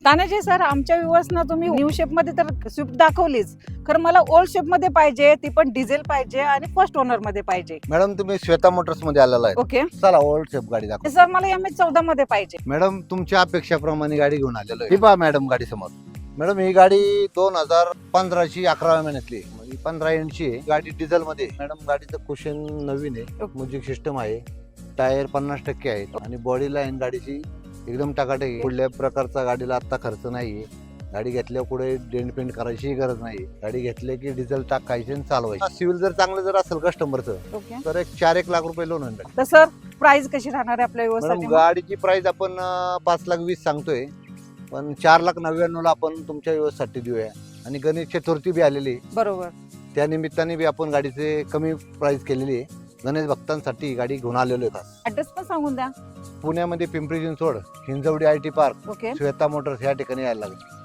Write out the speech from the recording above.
Tanaji sir, आमच्या व्ह्युअर्सना तुम्ही new shape मध्ये तर स्विफ्ट दाखवलीच, खरं मला ओल्ड शेप मध्ये पाहिजे, ती पण डिझेल पाहिजे आणि फर्स्ट ओनर मध्ये पाहिजे. मॅडम तुम्ही श्वेता मोटर्स मध्ये आलेला आहे. ओके चला ओल्ड शेप गाडी दाखव. सर, मला MS14 मध्ये पाहिजे. मॅडम तुमच्या अपेक्षाप्रमाणे गाडी घेऊन आलेलो आहे. ही पहा मॅडम गाडी समोर. मॅडम ही गाडी 2015 ची 11व्या महिन्यातली आहे. म्हणजे 15 एंडची आहे. गाडी डिझेल मध्ये. मॅडम गाडीचं कुशन नवीन आहे, म्युझिक सिस्टम आहे, टायर 50% आहेत आणि बॉडी लाईन गाडीची एकदम टाकाटक आहे. कुठल्या प्रकारचा गाडीला आता खर्च नाहीये. गाडी घेतल्या पुढे डेंट पेंट करायची गरज नाही. गाडी घेतले की डिझेल टाकायची आणि चालवायची. सिव्हिल जर चांगलं जर असेल कस्टमरचं ओके तर एक 4-1 लाख रुपये लोन होईल. तर सर, प्राइस कशी राहणार आहे आपल्या मॅडम व्यवस्थेत? गाडीची प्राइस आपण 5,20,000 सांगतोय, पण 4,99,000 आपण तुमच्या व्यवस्थेसाठी देऊया. आणि गणेश चतुर्थी बी आलेली आहे. बरोबर. त्या निमित्ताने बी आपण गाडीचे कमी प्राइस केलेली आहे. गणेश भक्तांसाठी ही गाडी घेऊन आलेलो आहे. खास ऍड्रेस पण सांगून द्या. पुण्यामध्ये Pimpri Chinchwad, Hinjewadi IT park, okay Shweta motors या ठिकाणी यायला लागेल.